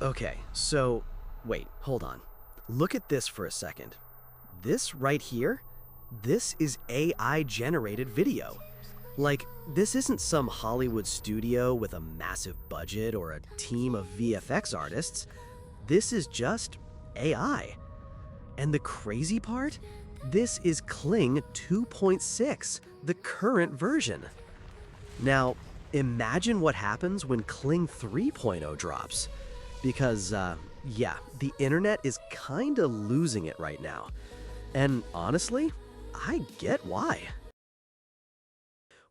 Okay, so wait, hold on. Look at this for a second. This right here, this is AI generated video. Like, this isn't some Hollywood studio with a massive budget or a team of VFX artists. This is just AI. And the crazy part? This is Kling 2.6, the current version. Now, imagine what happens when Kling 3.0 drops. Because, yeah, the internet is kinda losing it right now. And honestly, I get why.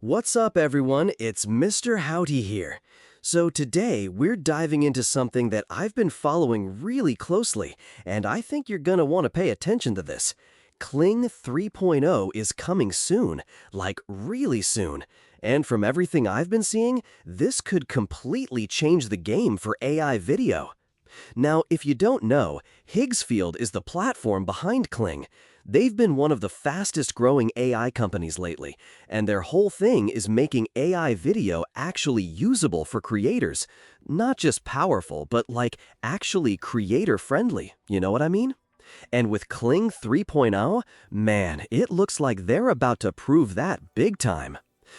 What's up, everyone? It's Mr. Howdy here. So today, we're diving into something that I've been following really closely, and I think you're gonna want to pay attention to this. Kling 3.0 is coming soon, like really soon. And from everything I've been seeing, this could completely change the game for AI video. Now, if you don't know, Higgsfield is the platform behind Kling. They've been one of the fastest growing AI companies lately, and their whole thing is making AI video actually usable for creators. Not just powerful, but like actually creator-friendly, you know what I mean? And with Kling 3.0, man, it looks like they're about to prove that big time.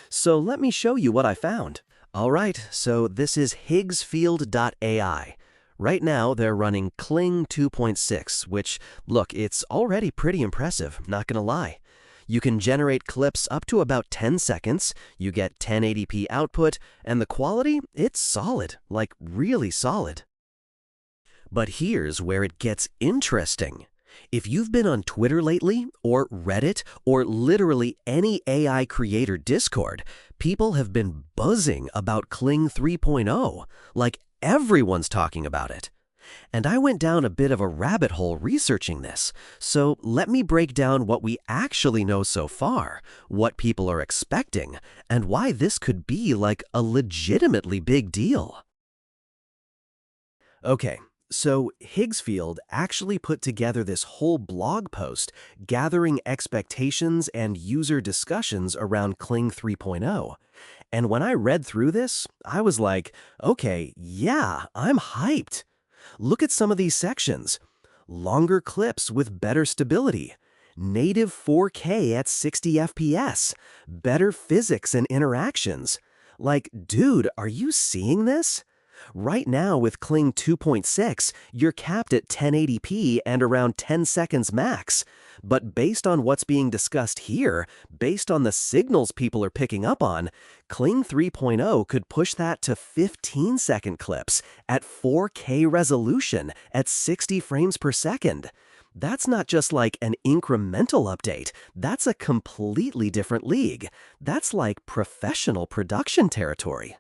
So let me show you what I found. Alright, so this is Higgsfield.ai. Right now, they're running Kling 2.6, which, look, it's already pretty impressive, not gonna lie. You can generate clips up to about 10 seconds, you get 1080p output, and the quality, it's solid, like really solid. But here's where it gets interesting. If you've been on Twitter lately, or Reddit, or literally any AI creator Discord, people have been buzzing about Kling 3.0, like everyone's talking about it. And I went down a bit of a rabbit hole researching this, so let me break down what we actually know so far, what people are expecting, and why this could be like a legitimately big deal. Okay. So Higgsfield actually put together this whole blog post gathering expectations and user discussions around Kling 3.0. And when I read through this, I was like, okay, yeah, I'm hyped. Look at some of these sections. Longer clips with better stability, native 4K at 60 FPS, better physics and interactions. Like, dude, are you seeing this? Right now with Kling 2.6, you're capped at 1080p and around 10 seconds max. But based on what's being discussed here, based on the signals people are picking up on, Kling 3.0 could push that to 15-second clips at 4K resolution at 60 frames per second. That's not just like an incremental update, that's a completely different league. That's like professional production territory.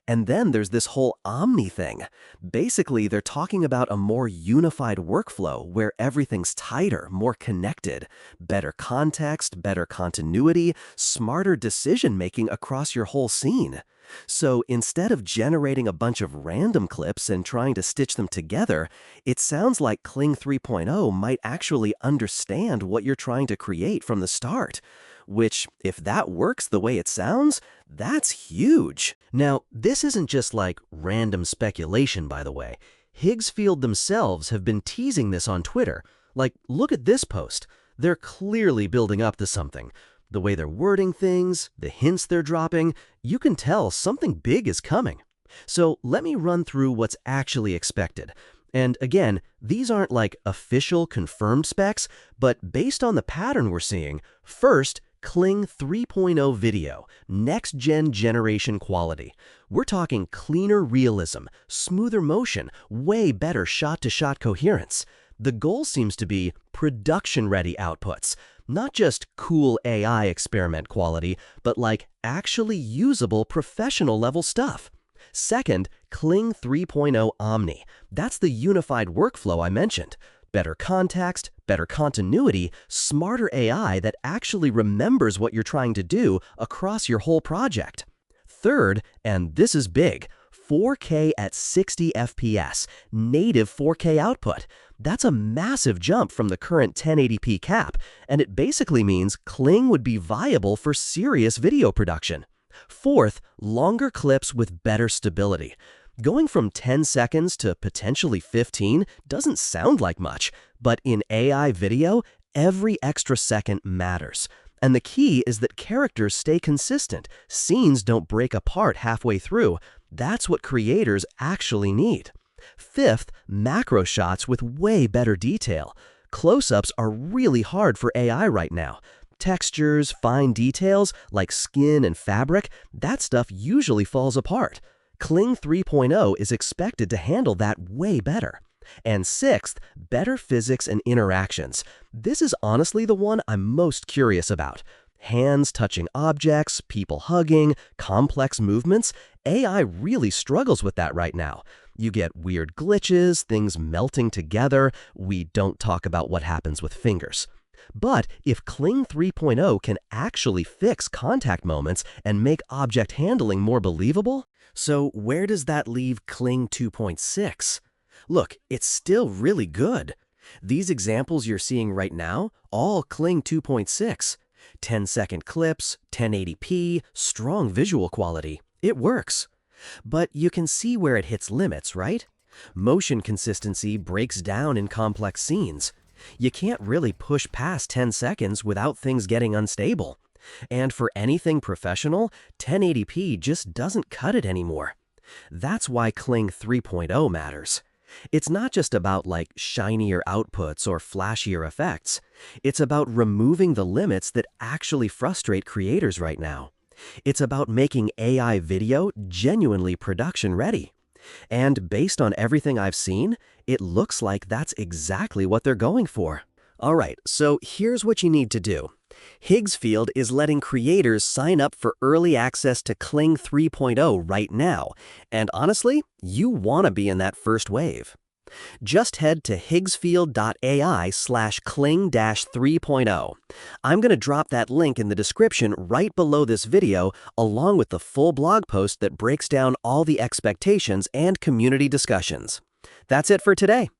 And then there's this whole Omni thing. Basically, they're talking about a more unified workflow where everything's tighter, more connected, better context, better continuity, smarter decision-making across your whole scene. So instead of generating a bunch of random clips and trying to stitch them together, it sounds like Kling 3.0 might actually understand what you're trying to create from the start. Which, if that works the way it sounds, that's huge. Now, this isn't just like random speculation, by the way. Higgsfield themselves have been teasing this on Twitter. Like, look at this post. They're clearly building up to something. The way they're wording things, the hints they're dropping, you can tell something big is coming. So let me run through what's actually expected. And again, these aren't like official confirmed specs, but based on the pattern we're seeing, first, Kling 3.0 video, next-gen generation quality. We're talking cleaner realism, smoother motion, way better shot-to-shot coherence. The goal seems to be production-ready outputs, not just cool AI experiment quality, but like actually usable professional-level stuff. Second, Kling 3.0 Omni. That's the unified workflow I mentioned. Better context, better continuity, smarter AI that actually remembers what you're trying to do across your whole project. Third, and this is big, 4K at 60 FPS, native 4K output. That's a massive jump from the current 1080p cap, and it basically means Kling would be viable for serious video production. Fourth, longer clips with better stability. Going from 10 seconds to potentially 15 doesn't sound like much, but in AI video, every extra second matters. And the key is that characters stay consistent, scenes don't break apart halfway through. That's what creators actually need. Fifth, macro shots with way better detail. Close-ups are really hard for AI right now. Textures, fine details like skin and fabric, that stuff usually falls apart. Kling 3.0 is expected to handle that way better. And sixth, better physics and interactions. This is honestly the one I'm most curious about. Hands touching objects, people hugging, complex movements. AI really struggles with that right now. You get weird glitches, things melting together. We don't talk about what happens with fingers. But if Kling 3.0 can actually fix contact moments and make object handling more believable, so where does that leave Kling 2.6? Look, it's still really good. These examples you're seeing right now, all Kling 2.6. 10-second clips, 1080p, strong visual quality. It works. But you can see where it hits limits, right? Motion consistency breaks down in complex scenes. You can't really push past 10 seconds without things getting unstable. And for anything professional, 1080p just doesn't cut it anymore. That's why Kling 3.0 matters. It's not just about shinier outputs or flashier effects. It's about removing the limits that actually frustrate creators right now. It's about making AI video genuinely production ready. And based on everything I've seen, it looks like that's exactly what they're going for. All right, so here's what you need to do. Higgsfield is letting creators sign up for early access to Kling 3.0 right now, and honestly, you want to be in that first wave. Just head to higgsfield.ai/Kling-3.0. I'm going to drop that link in the description right below this video, along with the full blog post that breaks down all the expectations and community discussions. That's it for today.